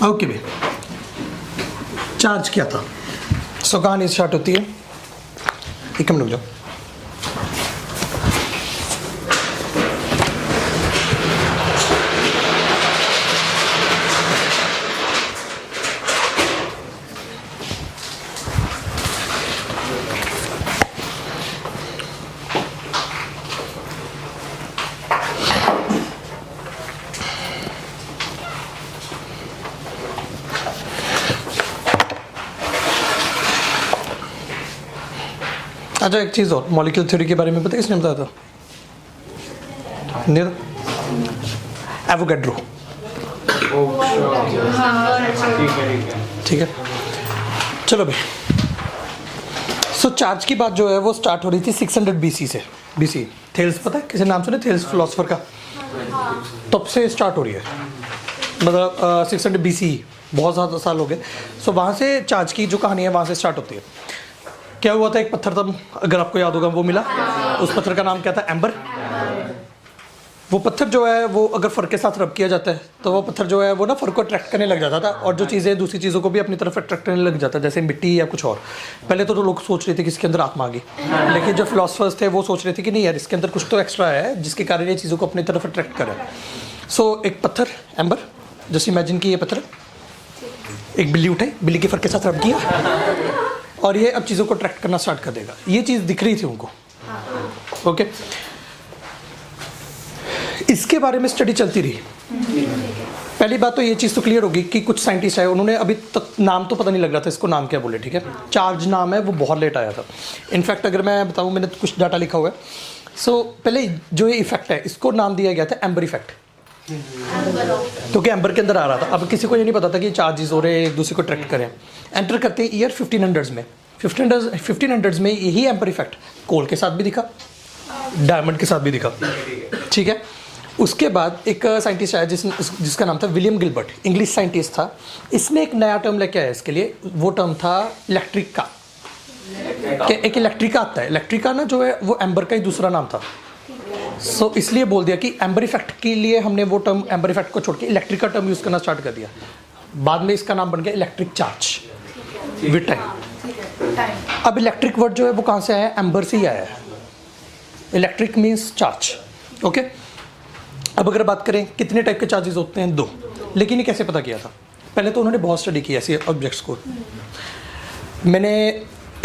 Okay भाई, charge किया था। सो कहानी स्टार्ट होती है, एक मिनट रुक जाओ। अच्छा, एक चीज़ और, मॉलिक्यूलर थ्योरी के बारे में पता है किसने बताया था? नहीं, एवोगैड्रो। ठीक है, चलो भाई। सो चार्ज की बात जो है वो स्टार्ट हो रही थी 600 BC से। BC थेल्स, पता है किसी नाम सुने? थेल्स फिलोसफर का, तब से स्टार्ट हो रही है, मतलब 600 BC, बहुत ज़्यादा साल हो गए। सो वहाँ से चार्ज की जो कहानी है वहाँ से स्टार्ट होती है। क्या हुआ था, एक पत्थर था, अगर आपको याद होगा, वो मिला। उस पत्थर का नाम क्या था? एम्बर। वो पत्थर जो है वो अगर फर के साथ रब किया जाता है तो वो पत्थर जो है वो ना फर को अट्रैक्ट करने लग जाता था, और जो चीज़ें दूसरी चीज़ों को भी अपनी तरफ अट्रैक्ट करने लग जाता है, जैसे मिट्टी या कुछ और। पहले तो लोग सोच रहे थे कि इसके अंदर आत्मा आ गई, लेकिन जो फिलोसफर्स थे वो सोच रहे थे कि नहीं यार, इसके अंदर कुछ तो एक्स्ट्रा है जिसके कारण ये चीज़ों को अपनी तरफ अट्रैक्ट करे। सो एक पत्थर, एम्बर, जैसे इमेजिन की ये पत्थर, एक बिल्ली उठाई, बिल्ली के फर के साथ रब किया, और ये अब चीज़ों को अट्रैक्ट करना स्टार्ट कर देगा। ये चीज़ दिख रही थी उनको। ओके, इसके बारे में स्टडी चलती रही। पहली बात तो ये चीज़ तो क्लियर होगी कि कुछ साइंटिस्ट है, उन्होंने अभी तक नाम तो पता नहीं लग रहा था इसको नाम क्या बोले। ठीक है, चार्ज नाम है, वो बहुत लेट आया था। इनफैक्ट अगर मैं बताऊँ, मैंने कुछ डाटा लिखा हुआ है। सो पहले जो ये इफेक्ट है, इसको नाम दिया गया था एम्बर इफेक्ट, क्योंकि एम्बर के अंदर आ रहा था। अब किसी को ये नहीं पता था कि चार्जेस हो रहे एक दूसरे को अट्रैक्ट करें। एंटर करते हैं ईयर 1500 में। 1500 में यही एम्बर इफेक्ट कोल के साथ भी दिखा, डायमंड के साथ भी दिखा। ठीक है, उसके बाद एक साइंटिस्ट आया जिसका नाम था विलियम गिलबर्ट, इंग्लिश साइंटिस्ट था। इसने एक नया टर्म लेके आया इसके लिए, वो टर्म था इलेक्ट्रिका। एक इलेक्ट्रिका आता है, इलेक्ट्रिका ना जो है वो एम्बर का ही दूसरा नाम था। सो इसलिए बोल दिया कि एम्बर इफेक्ट के लिए हमने वो टर्म, एम्बर इफेक्ट को छोड़ के इलेक्ट्रिका टर्म यूज़ करना स्टार्ट कर दिया। बाद में इसका नाम बन गया इलेक्ट्रिक चार्ज विद टाइम। अब इलेक्ट्रिक वर्ड जो है वो कहाँ से आया? एम्बर से ही आया है। Electric means charge. ओके, अब अगर बात करें कितने टाइप के चार्जेस होते हैं? 2। लेकिन ये कैसे पता किया था? पहले तो उन्होंने बहुत स्टडी की ऐसे ऑब्जेक्ट्स को। मैंने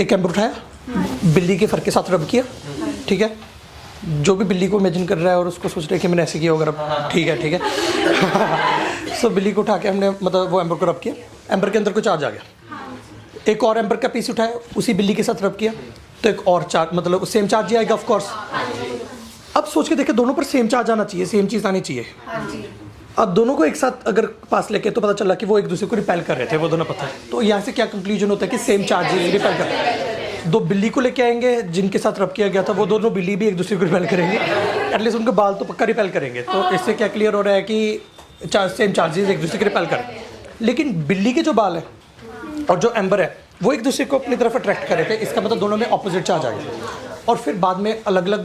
एक एम्बर उठाया, बिल्ली के फर के साथ रब किया। ठीक है, जो भी बिल्ली को इमेजिन कर रहा है और उसको सोच रहे हैं कि मैंने ऐसे किया होगा, ठीक है ठीक है। सो बिल्ली को उठा के हमने, मतलब वो एम्बर को रब किया, एम्बर के अंदर कोई चार्ज आ गया। एक और एम्बर का पीस उठाया, उसी बिल्ली के साथ रब किया, तो एक और चार्ज, मतलब सेम चार्ज ही आएगा ऑफ कोर्स। अब सोच के देखे, दोनों पर सेम चार्ज आना चाहिए, सेम चीज़ आनी चाहिए। अब दोनों को एक साथ अगर पास लेके, तो पता चला कि वो एक दूसरे को रिपेल कर रहे थे, वो दोनों पत्थर। तो यहाँ से क्या कंक्लूजन होता है कि सेम चार्ज रिपेल कर रहे हैं। दो बिल्ली को लेके आएंगे जिनके साथ रब किया गया था, वो दोनों बिल्ली भी एक दूसरे को रिपेल करेंगे, एटलीस्ट उनके बाल तो पक्का रिपेल करेंगे। तो इससे क्या क्लियर हो रहा है कि सेम चार्जेस एक दूसरे के रिपेल करें। लेकिन बिल्ली के जो बाल है और जो एम्बर है वो एक दूसरे को अपनी तरफ अट्रैक्ट कर रहे थे, इसका मतलब दोनों में ऑपोजिट चार्ज आ गया। और फिर बाद में अलग अलग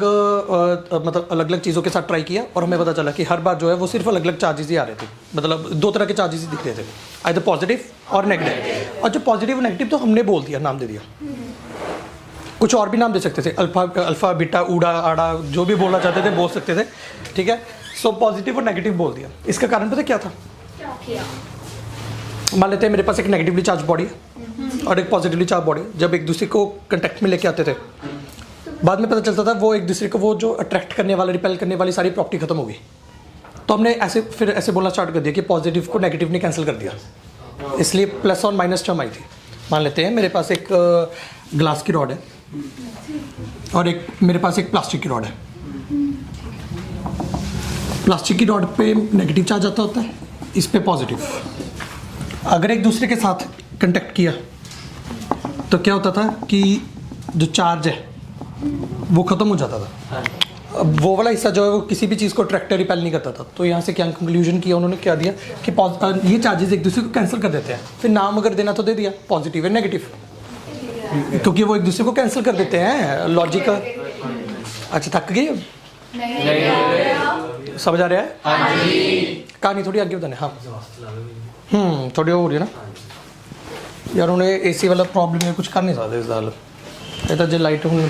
मतलब अलग अलग चीज़ों के साथ ट्राई किया, और हमें पता चला कि हर बार जो है वो सिर्फ अलग अलग चार्जेस ही आ रहे थे, मतलब 2 तरह के चार्जेस ही दिख रहे थे, आइदर पॉजिटिव और नेगेटिव। और जो पॉजिटिव और नेगेटिव तो हमने बोल दिया, नाम दे दिया। कुछ और भी नाम दे सकते थे, अल्फा बीटा ऊड़ा आड़ा, जो भी बोलना चाहते थे बोल सकते थे। ठीक है, सो पॉजिटिव और नेगेटिव बोल दिया। इसका कारण पता क्या था? मान लेते हैं मेरे पास एक नेगेटिवली चार्ज बॉडी है और एक पॉजिटिवली चार्ज बॉडी। जब एक दूसरे को कंटेक्ट में लेके आते थे, बाद में पता चलता था वो एक दूसरे को, वो जो अट्रैक्ट करने वाला, रिपेल करने वाली सारी प्रॉपर्टी खत्म हो गई। तो हमने फिर ऐसे बोलना स्टार्ट कर दिया कि पॉजिटिव को नेगेटिव ने कैंसिल कर दिया, इसलिए प्लस और माइनस टर्म आई थी। मान लेते हैं मेरे पास एक ग्लास की रॉड है और एक मेरे पास एक प्लास्टिक की रॉड है। प्लास्टिक की रॉड पे नेगेटिव चार्ज आता होता है, इस पे पॉजिटिव। अगर एक दूसरे के साथ कांटेक्ट किया तो क्या होता था कि जो चार्ज है वो ख़त्म हो जाता था। अब वो वाला हिस्सा जो है वो किसी भी चीज़ को अट्रैक्ट रिपेल नहीं करता था। तो यहाँ से क्या कंक्लूजन किया उन्होंने, क्या दिया कि ये चार्जेस एक दूसरे को कैंसिल कर देते हैं। फिर नाम अगर देना तो दे दिया पॉजिटिव एंड नेगेटिव, क्योंकि वो एक दूसरे को कैंसिल कर देते हैं। लॉजिक। अच्छा, थक गई? समझ आ रहा है? कहानी थोड़ी आगे बताने हाँ थोड़ी हो रही है ना यार उन्हें एसी वाला प्रॉब्लम है कुछ कर नहीं सकते इस गल ये तो जो लाइट हूँ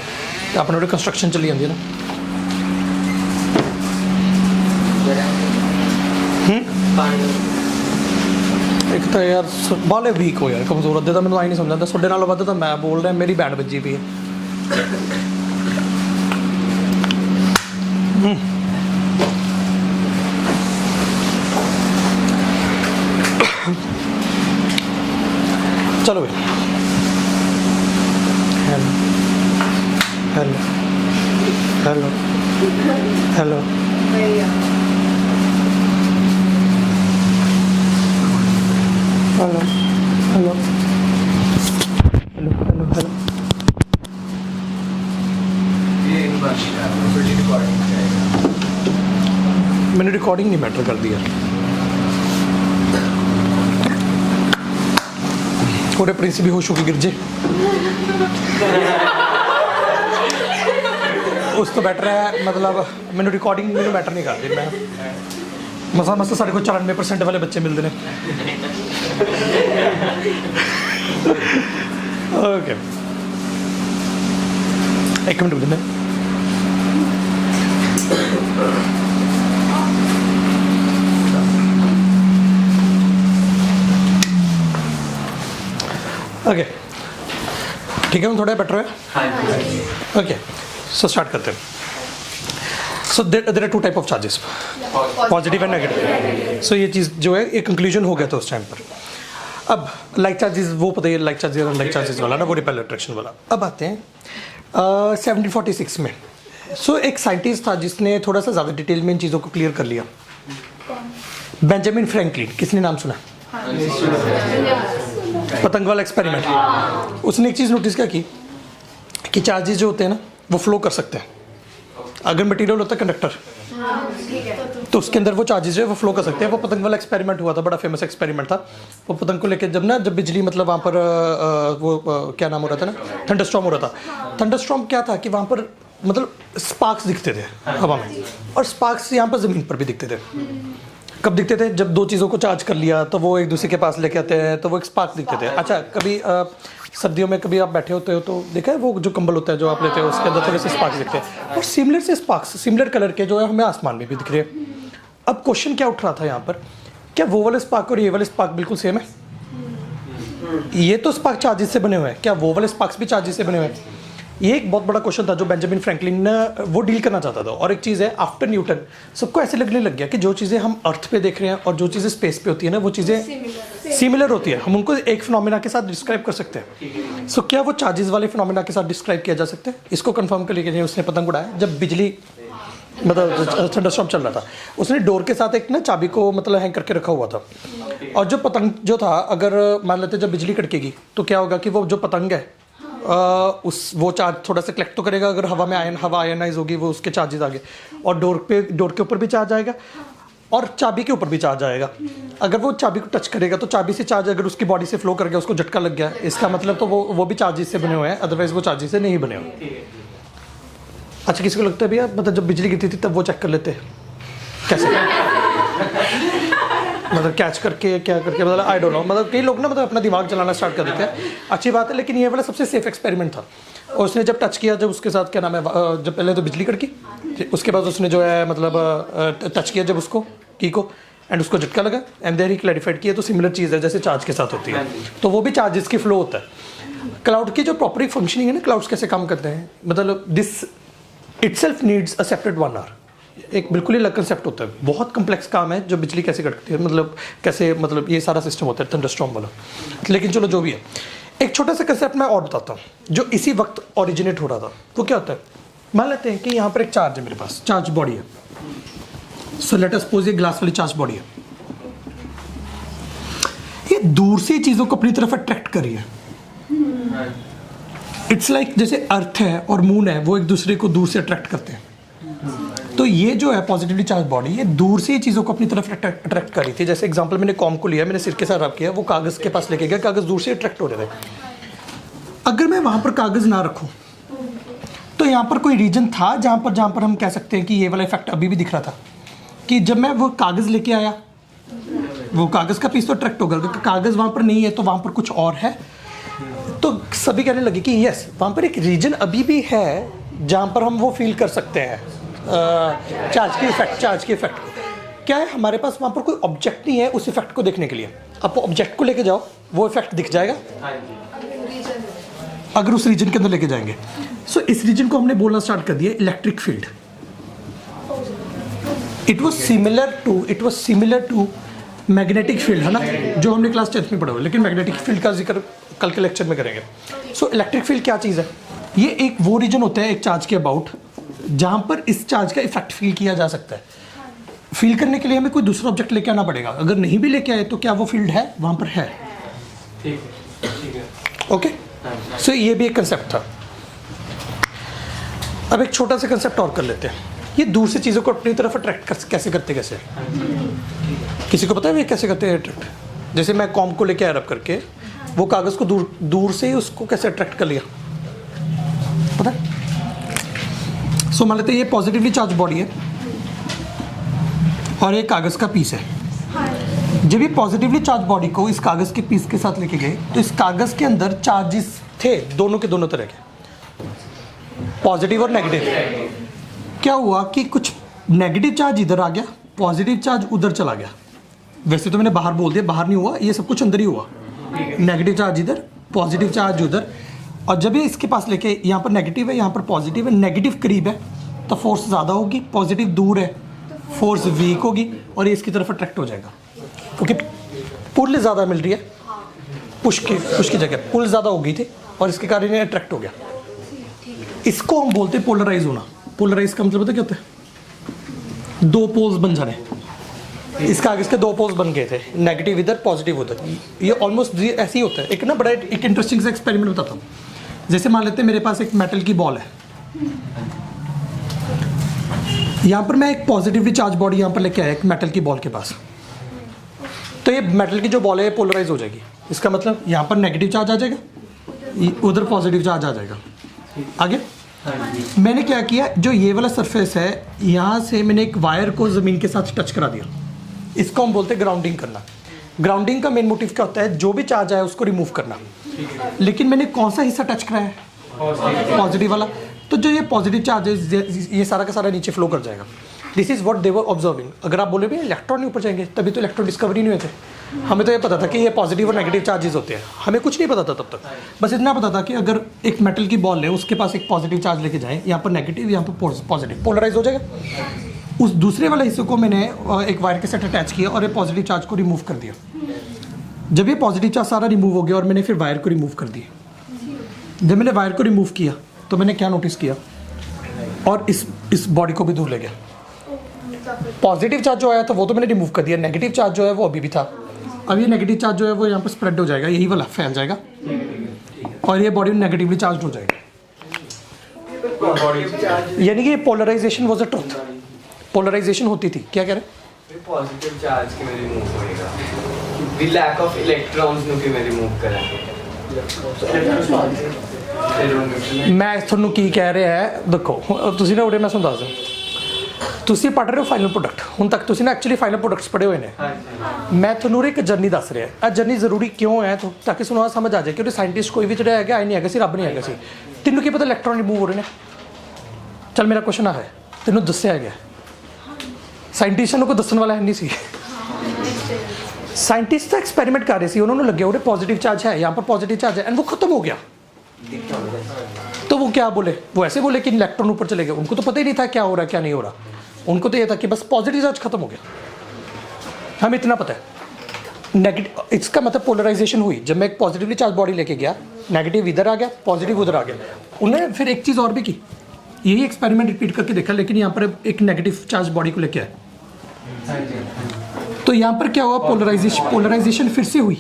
अपने कंस्ट्रक्शन चली जाती है ना एक तो यार बाले वीक हो यार कमजोर अद्धे तो मैं आई नहीं समझ आता थोड़े नालों वध तो मैं बोल रहा मेरी बैंड बजी पई है चलो भाई hello hello hello hello hello hello hello hello hello मैंने रिकॉर्डिंग नहीं मैटर कर दिया पूरे प्रिंस भी होश होके गिर जे उस तो बैटर है मतलब मैंने रिकॉर्डिंग मैंने मैटर नहीं कर दी मैं मसा मसा साढ़े को 94% वाले बच्चे मिलते हैं ओके एक मिनट रुक देना ओके ठीक है हम थोड़ा बेटर है ओके सो स्टार्ट करते हैं so there are two type of charges positive and negative so ये चीज़ जो है ये कंक्लूजन हो गया था उस टाइम पर अब लाइक चार्जेस वो पता है लाइक चार्जेस और लाइक चार्जेस वाला ना वो रिपेल अट्रैक्शन वाला अब आते हैं 1746 में सो एक साइंटिस्ट था जिसने थोड़ा सा ज़्यादा डिटेल में इन चीज़ों को क्लियर कर लिया बेंजामिन फ्रैंकलिन किसने नाम सुना पतंग वाला एक्सपेरिमेंट उसने एक चीज़ नोटिस क्या की कि चार्जेस जो होते हैं ना वो फ्लो कर सकते हैं अगर मटेरियल होता है कंडक्टर तो उसके अंदर वो चार्जेस जो है वो फ्लो कर सकते हैं वो पतंग वाला एक्सपेरिमेंट हुआ था बड़ा फेमस एक्सपेरिमेंट था वो पतंग को लेकर जब बिजली मतलब वहाँ पर क्या नाम हो रहा था ना थंडरस्टॉर्म हो रहा था थंडरस्टॉर्म क्या था कि वहाँ पर मतलब स्पार्क्स दिखते थे हवा में और स्पार्क्स यहाँ पर ज़मीन पर भी दिखते थे कब दिखते थे जब दो चीज़ों को चार्ज कर लिया तो वो एक दूसरे के पास लेके आते हैं तो वो एक स्पार्क दिखते थे अच्छा कभी सर्दियों में कभी आप बैठे होते हो तो देखा है वो जो कंबल होता है जो आप लेते हो उसके अंदर थोड़े से स्पार्क्स दिखते हैं और सिमिलर से स्पार्क्स सिमिलर कलर के जो है हमें आसमान में भी दिख रहे हैं अब क्वेश्चन क्या उठ रहा था यहाँ पर क्या वो वाले स्पार्क और ये वाले स्पार्क बिल्कुल सेम है ये तो स्पार्क चार्जेस से बने हुए हैं क्या वो वाले स्पार्क्स भी चार्जेस से बने हुए हैं ये एक बहुत बड़ा क्वेश्चन था जो बेंजामिन फ्रैंकलिन ने वो डील करना चाहता था और एक चीज़ है आफ्टर न्यूटन सबको ऐसे लगने लग गया कि जो चीज़ें हम अर्थ पे देख रहे हैं और जो चीज़ें स्पेस पे होती है ना वो चीज़ें सिमिलर होती है हम उनको एक फिनोमेना के साथ डिस्क्राइब कर सकते हैं सो क्या वो चार्जेस वाले फिनोमेना के साथ डिस्क्राइब किया जा सकता है इसको कंफर्म कर लिया उसने पतंग उड़ाया जब बिजली मतलब थंडरस्टॉर्म चल रहा था उसने डोर के साथ एक ना चाबी को मतलब हैंग करके रखा हुआ था और जो पतंग जो था अगर मान लेते जब बिजली कड़केगी तो क्या होगा कि वो जो पतंग है वो चार्ज थोड़ा सा कलेक्ट तो करेगा अगर हवा में हवा आयनाइज होगी वो उसके चार्जेस आगे और डोर के ऊपर भी चार्ज आएगा और चाबी के ऊपर भी चार्ज आएगा अगर वो चाबी को टच करेगा तो चाबी से चार्ज अगर उसकी बॉडी से फ्लो कर गया उसको झटका लग गया इसका मतलब तो वो भी चार्जेस से बने हुए हैं अदरवाइज वो चार्जेस से नहीं बने हुए अच्छा किसी को लगता है भैया मतलब जब बिजली गिरती थी तब वो चेक कर लेते कैसे मतलब कैच करके क्या करके मतलब आई डोंट नो मतलब कई लोग ना मतलब अपना दिमाग चलाना स्टार्ट कर देते हैं अच्छी बात है लेकिन ये वाला सबसे सेफ एक्सपेरिमेंट था और उसने जब टच किया जब उसके साथ क्या नाम है जब पहले तो बिजली कड़की उसके बाद उसने जो है मतलब टच किया जब उसको की को एंड उसको झटका लगा एंड देयर ही क्लैरिफाइड किया तो सिमिलर चीज़ है जैसे चार्ज के साथ होती है तो वो भी चार्जेस की फ्लो होता है क्लाउड की जो प्रॉपर फंक्शनिंग है ना क्लाउड्स कैसे काम करते हैं मतलब this itself needs a separate 1 hour एक बिल्कुल ही अलग कंसेप्ट होता है बहुत कम्प्लेक्स काम है जो बिजली कैसे कटती है मतलब कैसे मतलब ये सारा सिस्टम होता है थंडरस्टॉर्म वाला लेकिन चलो जो भी है एक छोटा सा कंसेप्ट मैं और बताता हूँ जो इसी वक्त ओरिजिनेट हो रहा था वो क्या होता है मान लेते हैं कि यहाँ पर एक चार्ज है मेरे पास चार्ज बॉडी है सो लेट अस सपोज ये ग्लास वाली चार्ज बॉडी है ये दूर से चीज़ों को अपनी तरफ अट्रैक्ट कर रही है इट्स लाइक जैसे अर्थ है और मून है वो एक दूसरे को दूर से अट्रैक्ट करते हैं तो ये जो है पॉजिटिवली चार्ज बॉडी ये दूर से ही चीज़ों को अपनी तरफ अट्रैक्ट कर रही थी जैसे एग्जांपल मैंने कॉम को लिया मैंने सिर के साथ रब किया वो कागज़ के पास लेके गया कागज़ दूर से अट्रैक्ट हो रहे थे अगर मैं वहाँ पर कागज़ ना रखूँ तो यहाँ पर कोई रीजन था जहाँ पर हम कह सकते हैं कि ये वाला इफेक्ट अभी भी दिख रहा था कि जब मैं वो कागज़ लेके आया वो कागज़ का पीस तो अट्रैक्ट होगा, क्योंकि कागज़ वहाँ पर नहीं है तो वहाँ पर कुछ और है। तो सभी कहने लगे कि यस, वहाँ पर एक रीजन अभी भी है जहाँ पर हम वो फील कर सकते हैं चार्ज की इफेक्ट को। क्या है, हमारे पास वहाँ पर कोई ऑब्जेक्ट नहीं है उस इफेक्ट को देखने के लिए। आप ऑब्जेक्ट को लेके जाओ, वो इफेक्ट दिख जाएगा अगर उस रीजन के अंदर लेके जाएंगे। सो इस रीजन को हमने बोलना स्टार्ट कर दिया electric field. It was similar to magnetic field, है ना, जो हमने क्लास 10th में पढ़ा हुआ, लेकिन मैग्नेटिक फील्ड का जिक्र कल के लेक्चर में करेंगे। सो इलेक्ट्रिक फील्ड क्या चीज़ है? ये एक वो रीजन होता है एक चार्ज के अबाउट जहाँ पर इस चार्ज का इफेक्ट फील किया जा सकता है। फील करने के लिए हमें कोई दूसरा ऑब्जेक्ट लेके आना पड़ेगा, अगर नहीं भी लेके आए तो क्या वो फील्ड है वहाँ पर है। ठीक है, ओके। सो ये भी एक कंसेप्ट था। अब एक छोटा सा कंसेप्ट और कर लेते हैं, ये दूर से चीज़ों को अपनी तरफ अट्रैक्ट कैसे करते किसी को पता है ये कैसे करते हैं अट्रैक्ट? जैसे मैं कॉम को लेके आया रब करके, वो कागज़ को दूर से ही उसको कैसे अट्रैक्ट कर लिया, पता है? सो मान लेते हैं ये पॉजिटिवली चार्ज बॉडी है और ये कागज़ का पीस है। जब ये पॉजिटिवली चार्ज बॉडी को इस कागज़ के पीस के साथ लेके गए तो इस कागज़ के अंदर चार्जेस थे दोनों के दोनों तरह के, पॉजिटिव और नेगेटिव। क्या हुआ कि कुछ नेगेटिव चार्ज इधर आ गया, पॉजिटिव चार्ज उधर चला गया। वैसे तो मैंने बाहर बोल दिया, बाहर नहीं हुआ, ये सब कुछ अंदर ही हुआ। नेगेटिव चार्ज इधर, पॉजिटिव चार्ज उधर। और जब ये इसके पास लेके, यहाँ पर नेगेटिव है, यहाँ पर पॉजिटिव है, नेगेटिव करीब है तो फोर्स ज़्यादा होगी, पॉजिटिव दूर है फोर्स वीक होगी और ये इसकी तरफ अट्रैक्ट हो जाएगा, क्योंकि पुल ज़्यादा मिल रही है, पुश की जगह पुल ज़्यादा हो गई थी और इसके कारण ये अट्रैक्ट हो गया। इसको हम बोलते हैं पोलराइज होना। पोलराइज का मतलब पता क्या होता है? दो पोल्स बन जाने। इस कागज़ के दो पोल्स बन गए थे, नेगेटिव इधर पॉजिटिव उधर। ये ऑलमोस्ट ऐसे ही होता है। एक ना बड़ा एक इंटरेस्टिंग सा एक्सपेरिमेंट बताता हूँ। जैसे मान लेते हैं मेरे पास एक मेटल की बॉल है, यहाँ पर मैं एक पॉजिटिवली चार्ज बॉडी यहाँ पर लेके आया एक मेटल की बॉल के पास, तो ये मेटल की जो बॉल है पोलराइज हो जाएगी। इसका मतलब यहाँ पर नेगेटिव चार्ज आ जाएगा, उधर पॉजिटिव चार्ज आ जाएगा। आगे मैंने क्या किया, जो ये वाला सरफेस है यहाँ से मैंने एक वायर को ज़मीन के साथ टच करा दिया। इसको हम बोलते हैं ग्राउंडिंग करना। ग्राउंडिंग का मेन मोटिव क्या होता है? जो भी चार्ज आए उसको रिमूव करना। लेकिन मैंने कौन सा हिस्सा टच कराया है? पॉजिटिव वाला। तो जो ये पॉजिटिव चार्ज है ये सारा का सारा नीचे फ्लो कर जाएगा। This is what they were observing. अगर आप बोले भाई इलेक्ट्रॉन ऊपर जाएंगे, तभी तो इलेक्ट्रॉन डिस्कवरी नहीं हुए थे। हमें तो ये पता था कि ये पॉजिटिव और नेगेटिव चार्जेस होते हैं, हमें कुछ नहीं पता था तब तक। बस इतना पता था कि अगर एक मेटल की बॉल है, उसके पास एक पॉजिटिव चार्ज लेके जाएं, यहाँ पर नेगेटिव, यहाँ पर पॉजिटिव, पोलराइज हो जाएगा। उस दूसरे वाले हिस्से को मैंने एक वायर के साथ अटैच किया और ये पॉजिटिव चार्ज को रिमूव कर दिया। जब ये पॉजिटिव चार्ज सारा रिमूव हो गया और मैंने फिर वायर को रिमूव कर दिया। जब मैंने वायर को रिमूव किया तो मैंने क्या नोटिस किया, और इस बॉडी को भी दूर ले गया। पॉजिटिव चार्ज जो आया था वो तो मैंने रिमूव कर दिया, नेगेटिव चार्ज जो है वो अभी भी था। अब ये नेगेटिव चार्ज जो है वो यहाँ पर स्प्रेड हो जाएगा, यही वाला फैल जाएगा और ये बॉडी नेगेटिवली चार्ज हो जाएगा। यानी कि polarization was a truth. Polarization होती थी। क्या कह रहे? पॉजिटिव चार्ज के में रिमूव होएगा, वी लैक ऑफ इलेक्ट्रॉन्स ਨੂੰ ਕਿਵੇਂ ਰਿਮੂਵ ਕਰਾਂਗੇ? ਮੈਂ ਤੁਹਾਨੂੰ ਕੀ ਕਹਿ ਰਿਹਾ ਹੈ, ਦੇਖੋ ਤੁਸੀਂ ਨਾ ਉਰੇ ਮੈਂ ਤੁਹਾਨੂੰ ਦੱਸ ਦਿਆਂ, ਤੁਸੀਂ ਪੜ੍ਹ ਰਹੇ ਹੋ ਫਾਈਨਲ ਪ੍ਰੋਡਕਟ। ਹੁਣ ਤੱਕ ਤੁਸੀਂ ਨਾ ਐਕਚੁਅਲੀ ਫਾਈਨਲ ਪ੍ਰੋਡਕਟਸ ਪੜ੍ਹੇ ਹੋਏ ਨੇ। ਮੈਂ ਤੁਹਾਨੂੰ ਇੱਕ ਜਰਨੀ ਦੱਸ ਰਿਹਾ। ਇਹ ਜਰਨੀ ਜ਼ਰੂਰੀ ਕਿਉਂ ਹੈ ਤਾਂ ਕਿ ਤੁਹਾਨੂੰ ਸਮਝ ਆ ਜਾਏ ਕਿ ਉਹਦੇ ਸਾਇੰਟਿਸਟ ਕੋਈ ਵੀ ਜਿਹੜਾ ਹੈਗਾ ਆਈ ਨਹੀਂ ਹੈਗਾ ਸੀ, ਰੱਬ ਨਹੀਂ ਹੈਗਾ ਸੀ। ਤੈਨੂੰ ਕੀ ਪਤਾ ਇਲੈਕਟ੍ਰੋਨ ਰਿਮੂਵ ਹੋ ਰਹੇ ਨੇ? ਚੱਲ ਮੇਰਾ ਕੁਐਸਚਨ ਆ ਹੈ, ਤੈਨੂੰ ਦੱਸਿਆ ਗਿਆ, ਸਾਇੰਟਿਸਟਾਂ ਨੂੰ ਕੋਈ ਦੱਸਣ ਵਾਲਾ ਹੈ ਨਹੀਂ ਸੀ। साइंटिस्ट तो एक्सपेरिमेंट कर रहे थे, उन्होंने लगे उन्हें पॉजिटिव चार्ज है, यहाँ पर पॉजिटिव चार्ज है, एंड वो खत्म हो गया। तो वो क्या बोले? वो ऐसे बोले कि इलेक्ट्रॉन ऊपर चले गए। उनको तो पता ही नहीं था क्या हो रहा है क्या नहीं हो रहा। उनको तो ये था कि बस पॉजिटिव चार्ज खत्म हो गया। हमें इतना पता है। नेगेटिव, इसका मतलब पोलराइजेशन हुई। जब मैं एक पॉजिटिवली चार्ज बॉडी लेके गया, नेगेटिव इधर आ गया, पॉजिटिव उधर आ गया। उन्होंने फिर एक चीज़ और भी की, यही एक्सपेरिमेंट रिपीट करके देखा, लेकिन यहाँ पर एक नेगेटिव चार्ज बॉडी को लेके आए। तो यहाँ पर क्या हुआ? पोलराइजेशन फिर से हुई।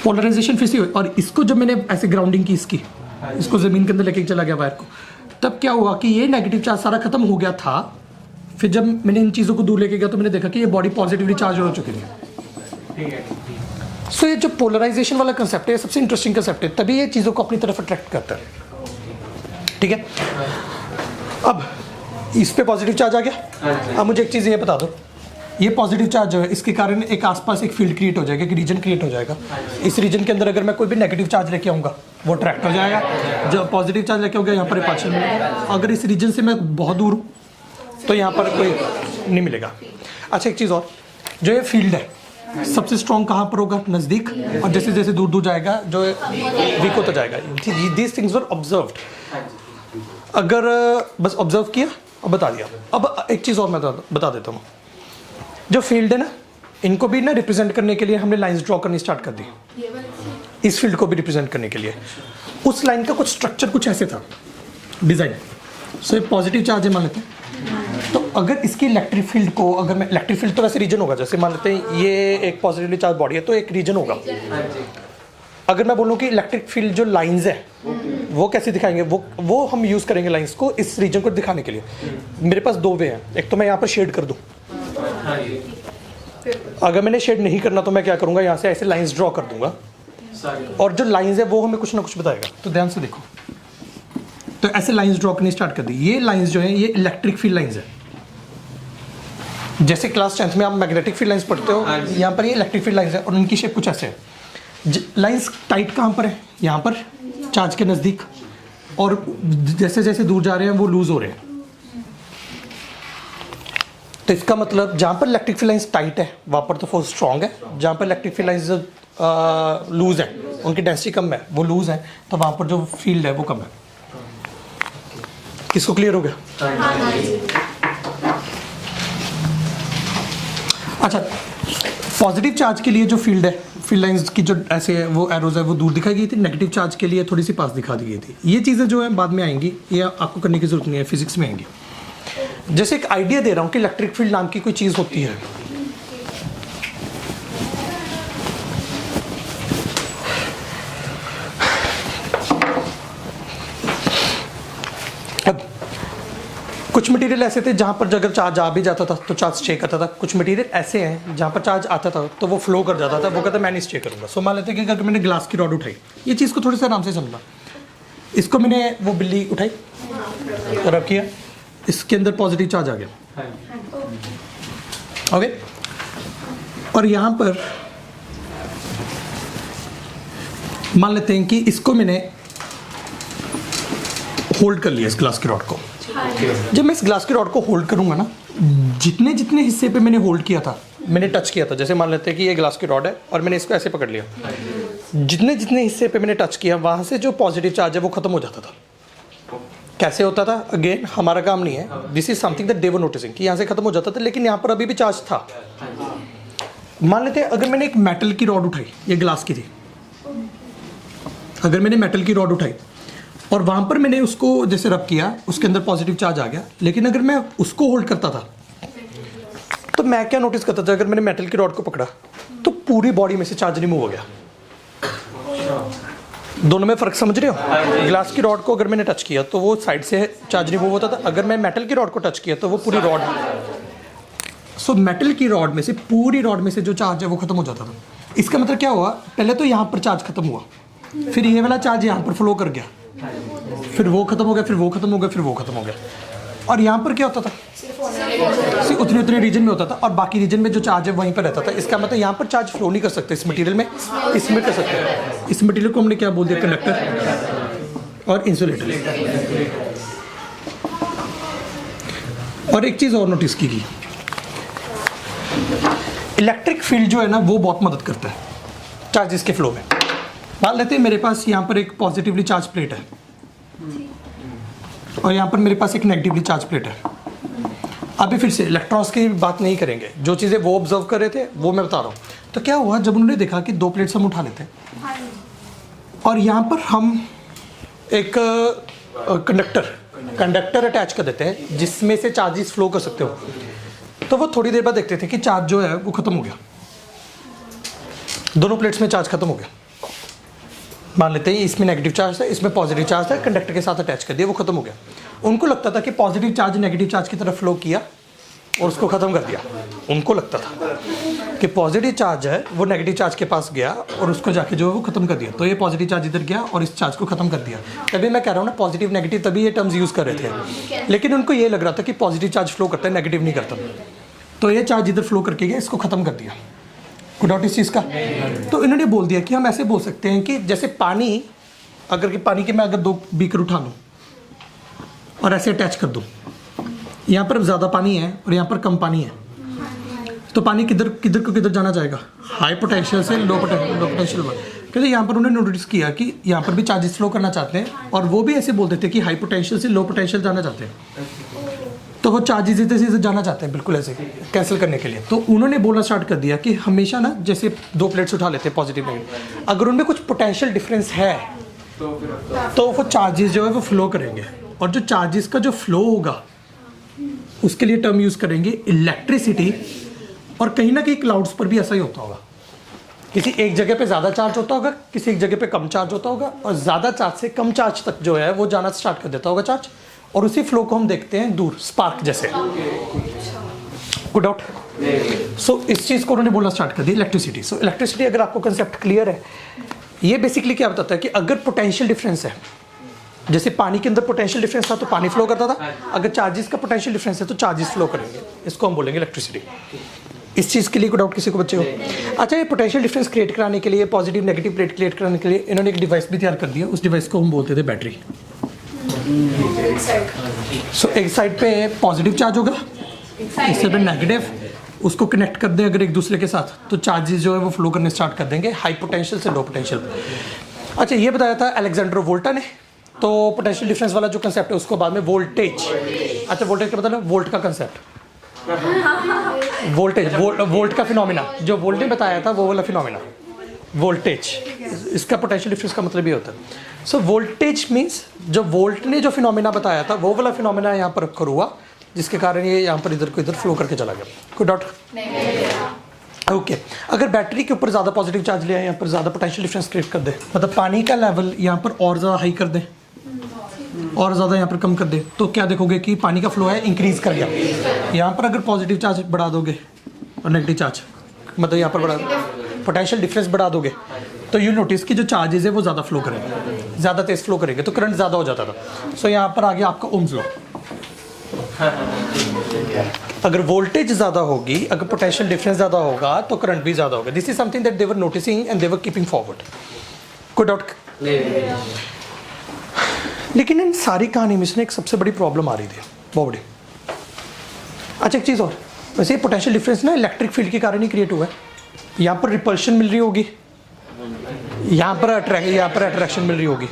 पोलराइजेशन फिर से हुई। और इसको जब मैंने ऐसे ग्राउंडिंग की, इसको ज़मीन के अंदर लेके चला गया वायर को, तब क्या हुआ कि ये नेगेटिव चार्ज सारा खत्म हो गया था। फिर जब मैंने इन चीज़ों को दूर लेके गया तो मैंने देखा कि ये बॉडी पॉजिटिवली चार्ज हो चुकी है। सो ये जो पोलराइजेशन वाला कंसेप्ट है, सबसे इंटरेस्टिंग कंसेप्ट है, तभी ये चीज़ों को अपनी तरफ अट्रैक्ट करता है। ठीक है, अब इस पे पॉजिटिव चार्ज आ गया। अब मुझे एक चीज़ ये बता दो, ये पॉजिटिव चार्ज है, इसके कारण एक आसपास एक फील्ड क्रिएट हो जाएगा, एक रीजन क्रिएट हो जाएगा। इस रीजन के अंदर अगर मैं कोई भी नेगेटिव चार्ज लेके आऊँगा वो अट्रैक्ट हो जाएगा, जो पॉजिटिव चार्ज लेके आऊँगा यहाँ पर पार्शियल मिलेगा। अगर इस रीजन से मैं बहुत दूर हूँ तो यहाँ पर कोई नहीं मिलेगा। अच्छा एक चीज़ और, जो ये फील्ड है सबसे स्ट्रॉन्ग कहाँ पर होगा? नज़दीक, और जैसे जैसे दूर दूर जाएगा जो वीक होता जाएगा। दीज थिंग्स वर ऑब्जर्व्ड, अगर बस ऑब्जर्व किया और बता दिया। अब एक चीज़ और मैं बता देता हूँ, जो फील्ड है ना, इनको भी ना रिप्रेजेंट करने के लिए हमने लाइंस ड्रॉ करनी स्टार्ट कर दी। इस फील्ड को भी रिप्रेजेंट करने के लिए उस लाइन का कुछ स्ट्रक्चर कुछ ऐसे था, डिज़ाइन। सो ये पॉजिटिव चार्ज है मान लेते हैं, तो अगर इसकी इलेक्ट्रिक फील्ड को, अगर मैं इलेक्ट्रिक फील्ड तो वैसे रीजन होगा, जैसे मान लेते हैं ये एक पॉजिटिवली चार्ज बॉडी है तो एक रीजन होगा। अगर मैं बोलूँ कि इलेक्ट्रिक फील्ड जो लाइंस है वो कैसे दिखाएंगे, वो हम यूज़ करेंगे लाइंस को इस रीजन को दिखाने के लिए। मेरे पास दो वे हैं, एक तो मैं यहाँ पर शेड कर दूँ, अगर मैंने शेड नहीं करना तो मैं क्या करूँगा, यहाँ से ऐसे लाइंस ड्रॉ कर दूंगा, और जो लाइंस है वो हमें कुछ ना कुछ बताएगा। तो ध्यान से देखो, तो ऐसे लाइंस ड्रॉ करनी स्टार्ट कर दी। ये लाइंस जो है ये इलेक्ट्रिक फील्ड लाइंस है। जैसे क्लास 10th में आप मैग्नेटिक फील्ड लाइंस पढ़ते हो, यहाँ पर ये इलेक्ट्रिक फील्ड लाइंस है और उनकी शेप कुछ ऐसे है। लाइंस टाइट कहाँ पर है? यहाँ पर चार्ज के नज़दीक, और जैसे जैसे दूर जा रहे हैं वो लूज हो रहे हैं। तो इसका मतलब जहाँ पर इलेक्ट्रिक फील्ड लाइंस टाइट है वहाँ पर तो फोर्स स्ट्रॉन्ग है, जहाँ पर इलेक्ट्रिक फील्ड लाइंस लूज है, उनकी डेंसिटी कम है, वो लूज है, तो वहाँ पर जो फील्ड है वो कम है। किसको क्लियर हो गया? अच्छा, पॉजिटिव चार्ज के लिए जो फील्ड है, फील्ड लाइंस की जो ऐसे है वो एरोज है वो दूर दिखाई गई थी, नेगेटिव चार्ज के लिए थोड़ी सी पास दिखा दी गई थी। ये चीज़ें जो है बाद में आएंगी, ये आपको करने की जरूरत नहीं है, फिजिक्स में आएंगी। जैसे एक आइडिया दे रहा हूँ कि इलेक्ट्रिक फील्ड नाम की कोई चीज़ होती है, अब कुछ मटेरियल ऐसे थे जहाँ पर अगर चार्ज आ भी जाता था तो चार्ज स्टे करता था, कुछ मटेरियल ऐसे हैं जहाँ पर चार्ज आता था तो वो फ्लो कर जाता था, वो कहता मैं नहीं स्टे करूँगा। सो मान लेते हैं कि अगर मैंने ग्लास की रॉड उठाई, ये चीज़ को थोड़ी सा आराम से समझना, इसको मैंने वो बिल्ली उठाई और रब किया, इसके अंदर पॉजिटिव चार्ज आ गया, ओके। और यहाँ पर मान लेते हैं कि इसको मैंने होल्ड कर लिया, इस ग्लास की रॉड को। जब मैं इस ग्लास की रॉड को होल्ड करूंगा ना, जितने जितने हिस्से पे मैंने होल्ड किया था, मैंने टच किया था, जैसे मान लेते हैं कि ये ग्लास की रॉड है और मैंने इसको ऐसे पकड़ लिया, जितने जितने हिस्से पे मैंने टच किया वहाँ से जो पॉजिटिव चार्ज है वो खत्म हो जाता था। कैसे होता था? अगेन हमारा काम नहीं है, this is something that they were noticing कि यहाँ से खत्म हो जाता था, लेकिन यहाँ पर अभी भी चार्ज था। मान लेते हैं अगर मैंने एक मेटल की रॉड उठाई, ये ग्लास की थी, अगर मैंने मेटल की रॉड उठाई और वहाँ पर मैंने उसको जैसे रब किया, उसके अंदर पॉजिटिव चार्ज आ गया, लेकिन अगर मैं उसको होल्ड करता था तो मैं क्या नोटिस करता था, अगर मैंने मेटल की रॉड को पकड़ा तो पूरी बॉडी में से चार्ज रिमूव हो गया। दोनों में फ़र्क समझ रहे हो? ग्लास की रॉड को अगर मैंने टच किया तो वो साइड से चार्ज रिमूव होता था, अगर मैं मेटल की रॉड को टच किया तो वो पूरी रॉड, सो मेटल की रॉड में से, पूरी रॉड में से जो चार्ज है वो खत्म हो जाता था। इसका मतलब क्या हुआ, पहले तो यहाँ पर चार्ज खत्म हुआ, फिर ये वाला चार्ज यहाँ पर फ्लो कर गया, फिर वो खत्म हो गया, फिर वो खत्म हो गया, फिर वो खत्म हो गया। और यहाँ पर क्या होता था, सिर्फ उतने उतने रीजन में होता था और बाकी रीजन में जो चार्ज है वहीं पर रहता था। इसका मतलब यहाँ पर चार्ज फ्लो नहीं कर सकते इस मटेरियल में, इसमें कर सकते हैं। इस मटेरियल को हमने क्या बोल दिया, कंडक्टर और इंसुलेटर। और एक चीज़ और नोटिस की गई, इलेक्ट्रिक फील्ड जो है ना वो बहुत मदद करता है चार्जेस के फ्लो में। मान लेते हैं मेरे पास यहाँ पर एक पॉजिटिवली चार्ज प्लेट है और यहाँ पर मेरे पास एक नेगेटिवली चार्ज प्लेट है। अभी फिर से इलेक्ट्रॉन्स की बात नहीं करेंगे, जो चीज़ें वो ऑब्जर्व कर रहे थे वो मैं बता रहा हूँ। तो क्या हुआ, जब उन्होंने देखा कि दो प्लेट्स हम उठा लेते हैं और यहाँ पर हम एक कंडक्टर अटैच कर देते हैं जिसमें से चार्जेस फ्लो कर सकते हो, तो वो थोड़ी देर बाद देखते थे कि चार्ज जो है वो ख़त्म हो गया, दोनों प्लेट्स में चार्ज खत्म हो गया। मान लेते हैं इसमें नेगेटिव चार्ज था, इसमें पॉजिटिव चार्ज था, कंडक्टर के साथ अटैच कर दिया, वो खत्म हो गया। उनको लगता था कि पॉजिटिव चार्ज नेगेटिव चार्ज की तरफ फ्लो किया और उसको ख़त्म कर दिया। उनको लगता था कि पॉजिटिव चार्ज है वो नेगेटिव चार्ज के पास गया और उसको जाके जो है वो ख़त्म कर दिया, तो ये पॉजिटिव चार्ज इधर गया और इस चार्ज को ख़त्म कर दिया। तभी मैं कह रहा हूँ ना, पॉजिटिव नेगेटिव तभी ये टर्म्स यूज़ कर रहे थे, लेकिन उनको ये लग रहा था कि पॉजिटिव चार्ज फ्लो करता है, नेगेटिव नहीं करता। तो ये चार्ज इधर फ्लो करके गया, इसको ख़त्म कर दिया। गुड आउट इस चीज़ का। तो इन्होंने बोल दिया कि हम ऐसे बोल सकते हैं कि जैसे पानी, अगर कि पानी के मैं अगर 2 बीकर उठा लूँ और ऐसे अटैच कर दूँ, यहाँ पर ज़्यादा पानी है और यहाँ पर कम पानी है, तो पानी किधर किधर को किधर जाना चाहेगा? हाई पोटेंशियल से लो पोटेंशियल पर। क्योंकि यहाँ पर उन्होंने नोटिस किया कि यहाँ पर भी चार्जेस फ्लो करना चाहते हैं और वो भी ऐसे बोलते थे कि हाई पोटेंशियल से लो पोटेंशियल जाना चाहते हैं, तो वो चार्जेस इधर से जाना चाहते हैं बिल्कुल ऐसे कैंसिल करने के लिए। तो उन्होंने बोलना स्टार्ट कर दिया कि हमेशा ना जैसे 2 प्लेट्स उठा लेते हैं पॉजिटिव नेगेटिव, अगर उनमें कुछ पोटेंशियल डिफरेंस है तो वो चार्जेस जो है वो फ्लो करेंगे, और जो चार्जेस का जो फ्लो होगा उसके लिए टर्म यूज़ करेंगे इलेक्ट्रिसिटी। और कहीं ना कहीं क्लाउड्स पर भी ऐसा ही होता होगा, किसी एक जगह पे ज़्यादा चार्ज होता होगा, किसी एक जगह पे कम चार्ज होता होगा, और ज़्यादा चार्ज से कम चार्ज तक जो है वो जाना स्टार्ट कर देता होगा चार्ज, और उसी फ्लो को हम देखते हैं दूर स्पार्क जैसे। Good out. सो इस चीज़ को उन्होंने बोलना स्टार्ट कर दिया इलेक्ट्रिसिटी। सो इलेक्ट्रिसिटी, अगर आपको कंसेप्ट क्लियर है, ये बेसिकली क्या बताता है कि अगर पोटेंशियल डिफरेंस है, जैसे पानी के अंदर पोटेंशियल डिफरेंस था तो पानी फ्लो करता था, अगर चार्जेस का पोटेंशियल डिफरेंस है तो चार्जेस फ्लो करेंगे, इसको हम बोलेंगे इलेक्ट्रिसिटी। इस चीज़ के लिए कोई डाउट किसी को बच्चे हो? अच्छा, ये पोटेंशियल डिफरेंस क्रिएट कराने के लिए, पॉजिटिव नेगेटिव प्लेट क्रिएट कराने के लिए इन्होंने एक डिवाइस भी तैयार कर दिया, उस डिवाइस को हम बोलते थे बैटरी। सो एक साइड पे पॉजिटिव चार्ज होगा, इस साइड पे नेगेटिव, उसको कनेक्ट कर दें अगर एक दूसरे के साथ, तो चार्जेस जो है वो फ्लो करने स्टार्ट कर देंगे हाई पोटेंशियल से लो पोटेंशियल। अच्छा, ये बताया था अलेक्जेंडर वोल्टा ने। तो पोटेंशियल डिफरेंस वाला जो कंसेप्ट है उसको बाद में वोल्टेज। अच्छा, वोल्टेज का मतलब वोल्ट का कंसेप्ट, वोल्टेज वोल्ट का फिनोमिना, जो वोल्ट ने बताया था वो वाला फिनोमिना वोल्टेज, इसका पोटेंशियल डिफरेंस का मतलब ये होता है। सो वोल्टेज मीन्स जो वोल्ट ने जो फिनोमिना बताया था वो वाला फिनोमिना यहाँ पर अक्कर हुआ, जिसके कारण ये यहाँ पर इधर को इधर फ्लो करके चला गया। कोई डाउट? ओके। अगर बैटरी के ऊपर ज़्यादा पॉजिटिव चार्ज ले आए, यहाँ पर ज़्यादा पोटेंशियल डिफरेंस क्रिएट कर दे, मतलब पानी का लेवल यहाँ पर और ज़्यादा हाई कर दें और ज़्यादा यहाँ पर कम कर दे, तो क्या देखोगे कि पानी का फ्लो है इंक्रीज़ कर गया। यहाँ पर अगर पॉजिटिव चार्ज बढ़ा दोगे और नेगेटिव चार्ज, मतलब यहाँ पर बढ़ा पोटेंशियल डिफरेंस बढ़ा दोगे, तो यू नोटिस कि जो चार्जेस है वो ज़्यादा फ्लो करेंगे, ज़्यादा तेज़ फ्लो करेंगे, तो करंट ज़्यादा हो जाता था। सो यहाँ पर आ गया आपका ओम्स लॉ। अगर वोल्टेज ज़्यादा होगी, अगर पोटेंशियल डिफरेंस ज़्यादा होगा, तो करंट भी ज़्यादा होगा। This is something that they were noticing and they were keeping forward. कोई डाउट? लेकिन इन सारी कहानी में इसने एक सबसे बड़ी प्रॉब्लम आ रही थी, बहुत बड़ी। अच्छा, एक चीज़ और, वैसे पोटेंशियल डिफरेंस ना इलेक्ट्रिक फील्ड के कारण ही क्रिएट हुआ है। यहाँ पर रिपल्शन मिल रही होगी, यहाँ पर अट्रैक्शन मिल रही होगी,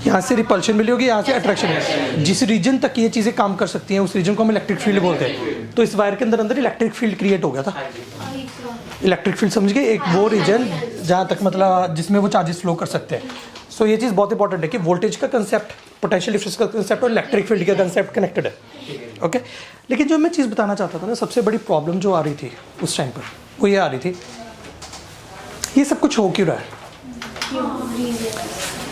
यहाँ से रिपल्शन मिली होगी, यहाँ से अट्रैक्शन। जिस रीजन तक ये चीज़ें काम कर सकती हैं उस रीजन को हम इलेक्ट्रिक फील्ड बोलते हैं। तो इस वायर के अंदर इलेक्ट्रिक फील्ड क्रिएट हो गया था। इलेक्ट्रिक फील्ड समझ गए, एक वो रीजन जहाँ तक मतलब जिसमें वो चार्जेस फ्लो कर सकते हैं। सो ये चीज़ बहुत इंपॉर्टेंट है कि वोल्टेज का कंसेप्ट, पोटेंशियल डिफरेंस का कंसेप्ट और इलेक्ट्रिक फील्ड का कंसेप्ट कनेक्टेड है। ओके। लेकिन जो मैं चीज़ बताना चाहता था ना, सबसे बड़ी प्रॉब्लम जो आ रही थी उस टाइम पर, वो ये आ रही थी, ये सब कुछ हो क्यों रहा है?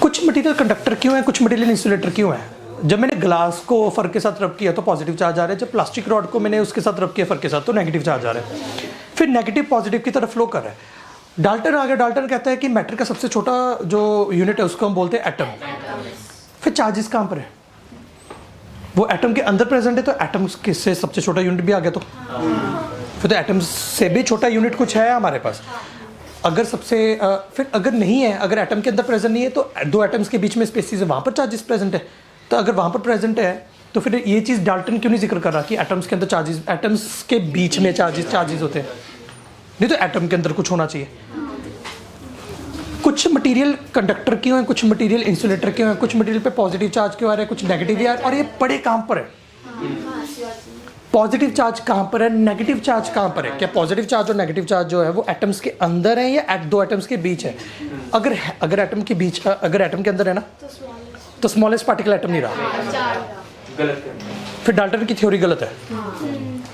कुछ मटेरियल कंडक्टर क्यों है, कुछ मटेरियल इंसुलेटर क्यों है? जब मैंने ग्लास को फर के साथ रब किया तो पॉजिटिव चार्ज आ रहा है, जब प्लास्टिक रॉड को मैंने उसके साथ रब किया फर के साथ तो नेगेटिव चार्ज आ रहा है। फिर नेगेटिव पॉजिटिव की तरफ फ्लो कर रहा है। डाल्टन आ गया, डाल्टन कहता है कि मैटर का सबसे छोटा जो यूनिट है उसको हम बोलते हैं एटम। फिर चार्जेस कहाँ पर है? वो एटम के अंदर प्रेजेंट है, तो एटम से सबसे छोटा यूनिट भी आ गया, तो फिर तो एटम से भी छोटा यूनिट कुछ है हमारे पास। अगर सबसे फिर अगर नहीं है, अगर एटम के अंदर प्रेजेंट नहीं है, तो 2 एटम्स के बीच में स्पेसिस है, वहाँ पर चार्जेस प्रेजेंट है। तो अगर वहाँ पर प्रेजेंट है तो फिर ये चीज़ डाल्टन क्यों नहीं जिक्र कर रहा कि एटम्स के अंदर चार्जेस, एटम्स के बीच में चार्जेस होते हैं? नहीं तो एटम के अंदर कुछ होना चाहिए। कुछ मटेरियल कंडक्टर क्यों है, कुछ मटेरियल इंसुलेटर क्यों है, कुछ मटेरियल पे पॉजिटिव चार्ज क्यों आ रहा है, कुछ नेगेटिव आ रहा है, और ये बड़े काम पर है। पॉजिटिव चार्ज कहाँ पर है, नेगेटिव चार्ज कहाँ पर है? क्या पॉजिटिव चार्ज और नेगेटिव चार्ज जो है वो एटम्स के अंदर है या 2 एटम्स के बीच है? अगर एटम के बीच, अगर एटम के अंदर है ना, तो स्मॉलेस्ट पार्टिकल एटम नहीं रहा। फिर डाल्टन की थ्योरी गलत है।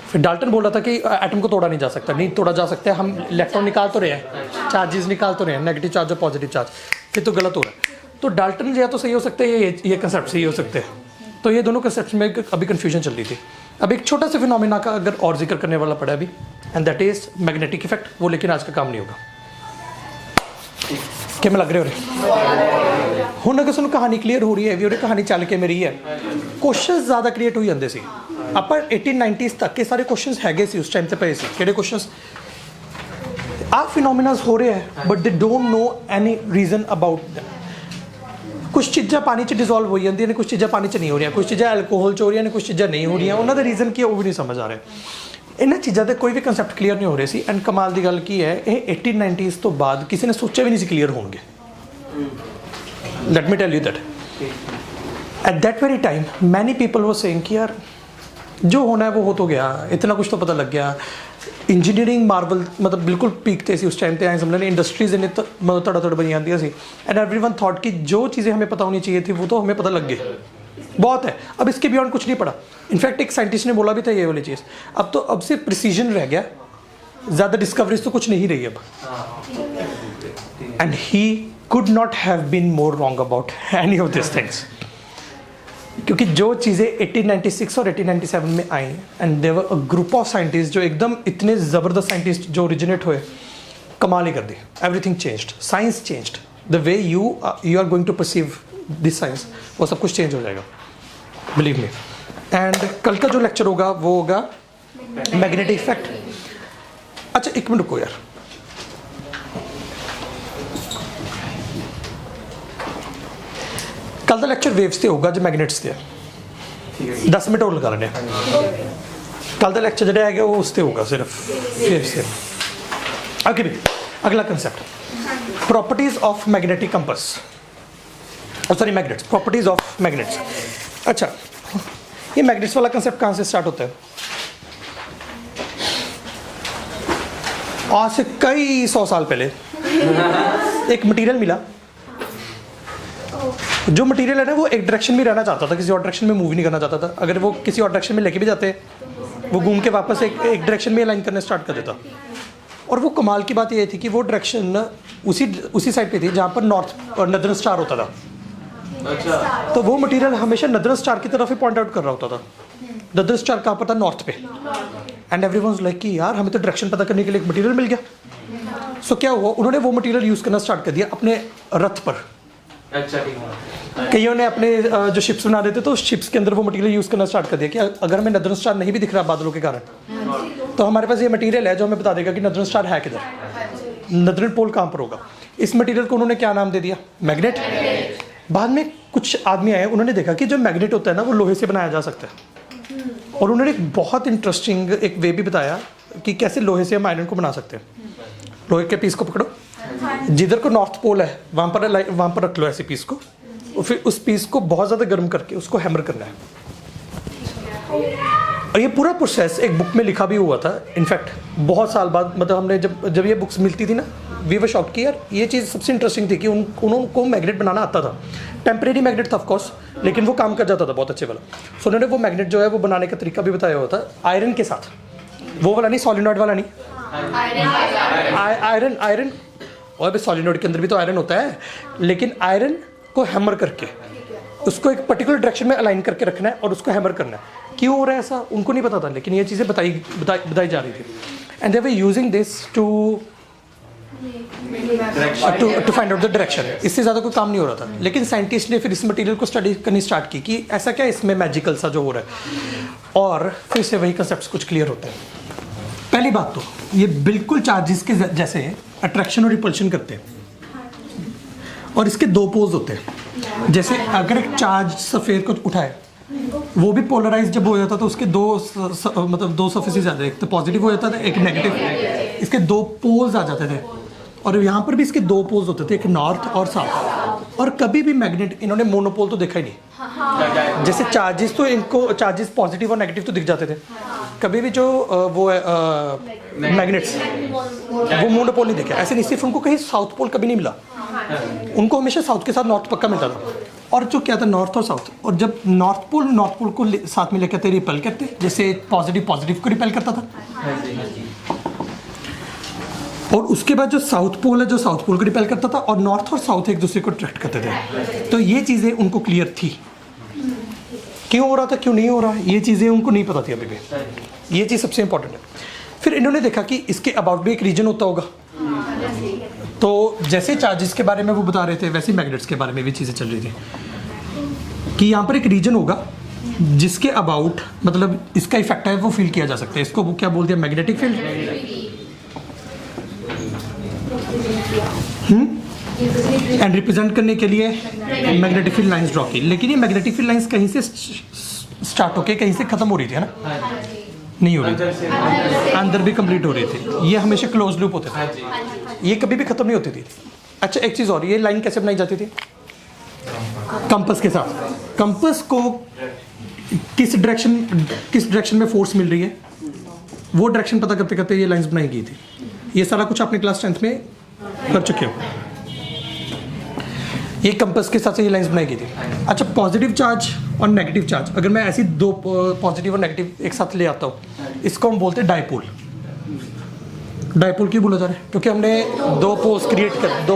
फिर डाल्टन बोल रहा था कि एटम को तोड़ा नहीं जा सकता। नहीं तोड़ा जा सकता है, हम इलेक्ट्रॉन निकाल तो रहे हैं, चार्जेस निकाल तो रहे हैं, नेगेटिव चार्ज और पॉजिटिव चार्ज, फिर तो गलत हो रहा है। तो डाल्टन या तो सही हो सकते हैं, ये कंसेप्ट सही हो सकते हैं। तो ये दोनों कंसेप्ट में अभी कन्फ्यूजन चल रही थी। अब एक छोटा सा फिनोमिना का अगर और जिक्र करने वाला पड़ा अभी, and that is magnetic effect. वो लेकिन आज का काम नहीं होगा। क्या मैं लग रहे हो रहे हुन अगर सुनो कहानी क्लियर हो रही है, कहानी चल के मेरी है, क्वेश्चन ज़्यादा क्रिएट हो जाते सी ਆਪਾਂ 1890s ਤੱਕ ਇਹ ਸਾਰੇ ਕੁਐਸਚਨਸ ਹੈਗੇ ਸੀ ਉਸ ਟਾਈਮ ਤੇ ਪਏ ਸੀ। ਕਿਹੜੇ ਕੁਐਸਚਨਸ? ਆ ਫਿਨੋਮੀਨਾਸ ਹੋ ਰਹੇ ਹੈ ਬਟ ਦੇ don't know any reason about them. ਕੁਝ ਚੀਜ਼ਾਂ ਪਾਣੀ 'ਚ ਡਿਜ਼ੋਲਵ ਹੋ ਜਾਂਦੀਆਂ ਨੇ, ਕੁਝ ਚੀਜ਼ਾਂ ਪਾਣੀ 'ਚ ਨਹੀਂ ਹੋ ਰਹੀਆਂ, ਕੁਝ ਚੀਜ਼ਾਂ ਐਲਕੋਹਲ 'ਚ ਹੋ ਰਹੀਆਂ ਨੇ, ਕੁਝ ਚੀਜ਼ਾਂ ਨਹੀਂ ਹੋ ਰਹੀਆਂ। ਉਹਨਾਂ ਦਾ ਰੀਜ਼ਨ ਕੀ ਹੈ ਉਹ ਵੀ ਨਹੀਂ ਸਮਝ ਆ ਰਿਹਾ। ਇਹਨਾਂ ਚੀਜ਼ਾਂ ਦੇ ਕੋਈ ਵੀ ਕੰਸੈਪਟ ਕਲੀਅਰ ਨਹੀਂ ਹੋ ਰਹੇ ਸੀ। ਐਂਡ ਕਮਾਲ ਦੀ ਗੱਲ ਕੀ ਹੈ, ਇਹ 1890s ਤੋਂ ਬਾਅਦ ਕਿਸੇ ਨੇ ਸੋਚਿਆ ਵੀ ਨਹੀਂ ਸੀ ਕਲੀਅਰ ਹੋਣਗੇ। Let me tell you that at that very time many people वो सेइंग कि यार जो होना है वो हो तो गया, इतना कुछ तो पता लग गया। इंजीनियरिंग मार्वल मतलब बिल्कुल पीक थे उस टाइम पे आए समझ लें, इंडस्ट्रीज इन्हें मतलब तड़ा बनी आती सी एंड एवरीवन थॉट कि जो चीज़ें हमें पता होनी चाहिए थी वो तो हमें पता लग गई, बहुत है। अब इसके बियॉन्ड कुछ नहीं पड़ा। इनफैक्ट एक साइंटिस्ट ने बोला भी था ये वाली चीज़, अब सिर्फ प्रिसीजन रह गया, ज़्यादा डिस्कवरीज तो कुछ नहीं रही अब। And he could not have been more wrong about any of these things, क्योंकि जो चीज़ें 1896 और 1897 में I and there were a group of scientist जो एकदम इतने ज़बरदस्त साइंटिस्ट जो ओरिजिनेट हुए, कमाल ही कर दी। Everything changed, science changed, the way you are going to perceive this science, वो सब कुछ चेंज हो जाएगा, बिलीव मी। एंड कल का जो लेक्चर होगा वो होगा मैग्नेटिक इफेक्ट। अच्छा एक मिनट रुको यार, कल का लेक्चर वेव्स से होगा जो मैगनेट्स से 10 मिनट और लगा लेने। कल का लेक्चर जो है वो उससे होगा सिर्फ वेव्स से। आगे भी अगला concept properties of magnetic compass, sorry magnets, properties of magnets. अच्छा ये मैग्नेट्स वाला कंसेप्ट कहाँ से स्टार्ट होता है? आज से कई 100 साल पहले एक मटेरियल मिला, जो मटेरियल है ना वो एक डायरेक्शन में रहना चाहता था, किसी और डायरेक्शन में मूव नहीं करना चाहता था। अगर वो किसी और डायरेक्शन में लेके भी जाते वो घूम के वापस एक डायरेक्शन में अलाइन करने स्टार्ट कर देता। और वो कमाल की बात ये थी कि वो डायरेक्शन उसी साइड पे थी जहाँ पर नॉर्थ और नदर्न स्टार होता था। अच्छा। तो वो मटेरियल हमेशा नदर्न स्टार की तरफ ही पॉइंट आउट कर रहा होता था। नदर्न स्टार कहाँ पर था? नॉर्थ पे। एंड एवरीवन वाज लाइक कि यार हमें तो डायरेक्शन पता करने के लिए एक मटेरियल मिल गया। सो क्या हुआ, उन्होंने वो मटेरियल यूज़ करना स्टार्ट कर दिया अपने रथ पर। अच्छा ठीक है। कईयों ने अपने जो शिप्स बना देते तो शिप्स के अंदर वो मटेरियल यूज़ करना स्टार्ट कर दिया कि अगर हमें नदर्न स्टार नहीं भी दिख रहा बादलों के कारण, तो हमारे पास ये मटेरियल है जो हमें बता देगा कि नदर्न स्टार है किधर, नदर्न पोल कहाँ पर होगा। इस मटेरियल को उन्होंने क्या नाम दे दिया? मैग्नेट। बाद में कुछ आदमी आए, उन्होंने देखा कि जो मैग्नेट होता है ना वो लोहे से बनाया जा सकता है, और उन्होंने एक बहुत इंटरेस्टिंग एक वे भी बताया कि कैसे लोहे से हम आयरन को बना सकते हैं। लोहे के पीस को पकड़ो, जिधर को नॉर्थ पोल है वहाँ पर रख लो ऐसे पीस को, और फिर उस पीस को बहुत ज़्यादा गर्म करके उसको हैमर करना है। और ये पूरा प्रोसेस एक बुक में लिखा भी हुआ था। इनफैक्ट बहुत साल बाद मतलब हमने जब ये बुक्स मिलती थी ना, वी वर शॉक्ड कि यार ये चीज़ सबसे इंटरेस्टिंग थी कि उनको मैग्नेट बनाना आता था। टेम्परेरी मैग्नेट था ऑफकोर्स, लेकिन वो काम कर जाता था बहुत अच्छे वाला। सो उन्होंने वो मैग्नेट जो है वो बनाने का तरीका भी बताया हुआ था आयरन के साथ। वो वाला नहीं, सॉलिनॉइड वाला नहीं, आयरन। और भी सॉलिनॉइड के अंदर भी तो आयरन होता है, लेकिन आयरन को हैमर करके उसको एक पर्टिकुलर डायरेक्शन में अलाइन करके रखना है और उसको हैमर करना है। क्यों हो रहा है ऐसा उनको नहीं पता था, लेकिन ये चीज़ें बताई जा रही थी। And they were using this to find out the direction. इससे ज़्यादा कोई काम नहीं हो रहा था, लेकिन साइंटिस्ट ने फिर इस मटेरियल को स्टडी करनी स्टार्ट की कि ऐसा क्या इसमें मैजिकल सा जो हो रहा है, और फिर से वही कंसेप्ट कुछ क्लियर होते हैं। पहली बात तो ये बिल्कुल चार्जेस के जैसे अट्रैक्शन और रिपल्शन करते हैं, और इसके दो पोज होते हैं। जैसे अगर एक चार्ज सफ़ेद को उठाए, वो भी पोलराइज जब हो जाता तो उसके दो सरफेसेस आ जाते, एक तो पॉजिटिव हो जाता था एक नेगेटिव, इसके दो पोल्स आ जाते थे। और यहाँ पर भी इसके दो पोल्स होते थे, एक नॉर्थ और साउथ। और कभी भी मैग्नेट इन्होंने मोनोपोल तो देखा ही नहीं। जैसे चार्जेस तो इनको चार्जेस पॉजिटिव और नेगेटिव तो दिख जाते थे, कभी भी जो वो है मैग्नेट्स वो मोनोपोल नहीं देखा। ऐसे नहीं, सिर्फ उनको कहीं साउथ पोल कभी नहीं मिला, उनको हमेशा साउथ के साथ नॉर्थ पक्का मिलता था। और जो क्या था नॉर्थ और साउथ, और जब नॉर्थ पोल को साथ में लेकर रिपेल करते, जैसे पॉजिटिव को रिपेल करता था, और उसके बाद जो साउथ पोल है जो साउथ पोल को रिपेल करता था, और नॉर्थ और साउथ एक दूसरे को अट्रैक्ट करते थे। तो ये चीज़ें उनको क्लियर थी, क्यों हो रहा था क्यों नहीं हो रहा, ये चीज़ें उनको नहीं पता थी अभी भी। ये चीज़ सबसे इंपॉर्टेंट है। फिर इन्होंने देखा कि इसके अबाउट भी एक रीजन होता होगा, तो जैसे चार्जेस के बारे में वो बता रहे थे, वैसे मैग्नेट्स के बारे में भी चीज़ें चल रही थी कि यहाँ पर एक रीजन होगा जिसके अबाउट मतलब इसका इफेक्ट है वो फील किया जा सकता है। इसको वो क्या बोलते हैं, मैग्नेटिक फील्ड। एंड रिप्रेजेंट करने के लिए मैग्नेटिक फील्ड लाइंस ड्रॉ की। लेकिन ये मैग्नेटिक फील्ड लाइंस कहीं से स्टार्ट होके कहीं से खत्म हो रही थी, है ना? नहीं हो रही थी, अंदर भी कंप्लीट हो रही थी। ये हमेशा क्लोज लूप होते थे, ये कभी भी खत्म नहीं होती थी। अच्छा एक चीज़ और, ये लाइन कैसे बनाई जाती थी? कंपास के साथ। कंपास को किस डायरेक्शन में फोर्स मिल रही है, वो डायरेक्शन पता करते करते ये लाइंस बनाई गई थी। ये सारा कुछ आपने क्लास 10th में कर चुके हो। ये कंपास के साथ से ये लाइंस बनाई गई थी। अच्छा, पॉजिटिव चार्ज और नेगेटिव चार्ज, अगर मैं ऐसी दो पॉजिटिव और नेगेटिव एक साथ ले आता हूँ, इसको हम बोलते हैं डायपोल। डायपोल क्यों बोला जा रहा है? क्योंकि हमने दो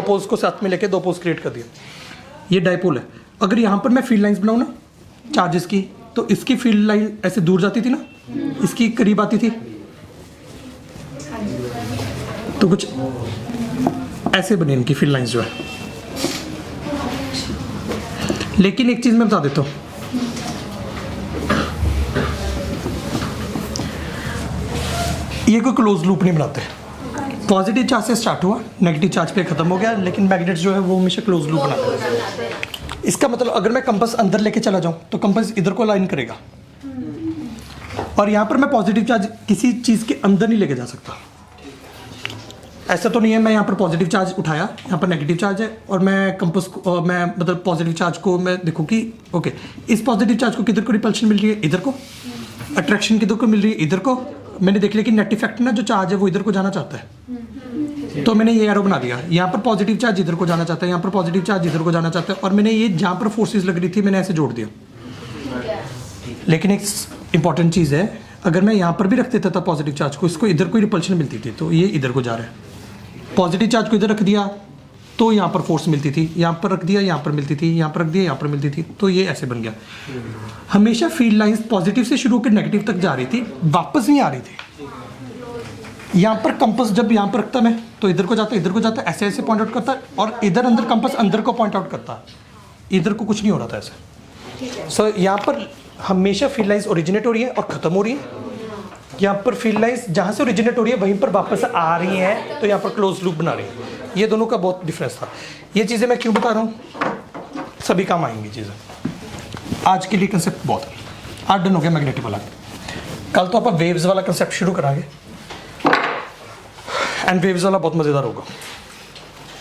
पोल्स को साथ में लेके दो पोल्स क्रिएट कर दिया, ये डायपोल है। अगर यहाँ पर मैं फील्ड लाइंस बनाऊँ ना चार्जेस की, तो इसकी फील्ड लाइन ऐसे दूर जाती थी ना, इसकी करीब आती थी, तो कुछ ऐसे बने इनकी फील्ड लाइंस जो है। लेकिन एक चीज मैं बता देता हूं, ये कोई क्लोज लूप नहीं बनाते। पॉजिटिव चार्ज से स्टार्ट हुआ, नेगेटिव चार्ज पे खत्म हो गया, लेकिन मैग्नेट जो है वो हमेशा क्लोज लूप बनाते हैं। इसका मतलब अगर मैं कंपास अंदर लेके चला जाऊं तो कंपास इधर को लाइन करेगा, और यहां पर मैं पॉजिटिव चार्ज किसी चीज के अंदर नहीं लेके जा सकता। ऐसा तो नहीं है मैं यहाँ पर पॉजिटिव चार्ज उठाया, यहाँ पर नेगेटिव चार्ज है, और मैं कंपास को मैं मतलब पॉजिटिव चार्ज को मैं देखूँ कि ओके इस पॉजिटिव चार्ज को किधर को रिपल्शन मिल रही है, इधर को। अट्रैक्शन किधर को मिल रही है, इधर को। मैंने देख लिया कि नेट इफेक्ट ना जो चार्ज है वो इधर को जाना चाहता है, तो मैंने ये एरो बना दिया। यहाँ पर पॉजिटिव चार्ज इधर को जाना चाहता है, यहाँ पर पॉजिटिव चार्ज इधर को जाना चाहता है, और मैंने ये जहाँ पर फोर्सेज लग रही थी मैंने ऐसे जोड़ दिया। लेकिन एक इंपॉर्टेंट चीज़ है, अगर मैं यहाँ पर भी रख देता था पॉजिटिव चार्ज को, इसको इधर को रिपल्शन मिलती थी, तो ये इधर को जा रहा है। पॉजिटिव चार्ज को इधर रख दिया तो यहाँ पर फोर्स मिलती थी, यहाँ पर रख दिया यहाँ पर मिलती थी, यहाँ पर रख दिया यहाँ पर मिलती थी, तो ये ऐसे बन गया। हमेशा फील्ड लाइंस पॉजिटिव से शुरू होकर नेगेटिव तक जा रही थी, वापस नहीं आ रही थी। यहाँ पर कंपास जब यहाँ पर रखता मैं, तो इधर को जाता ऐसे ऐसे पॉइंट आउट करता, और इधर अंदर कंपास अंदर को पॉइंट आउट करता, इधर को कुछ नहीं हो रहा था ऐसे। सो यहाँ पर हमेशा फील्ड लाइंस ओरिजिनेट हो रही है और ख़त्म हो रही है। यहाँ पर फील्ड लाइंस जहाँ से ओरिजिनेट हो रही है वहीं पर वापस आ रही हैं, तो यहाँ पर क्लोज लूप बना रही है। ये दोनों का बहुत डिफरेंस था। ये चीज़ें मैं क्यों बता रहा हूँ, सभी काम आएंगी चीज़ें। आज के लिए कंसेप्ट बहुत है, आज डन हो गया मैग्नेटिक वाला। कल तो आप वेव्स वाला कंसेप्ट शुरू कराएंगे, एंड वेव्स वाला बहुत मज़ेदार होगा।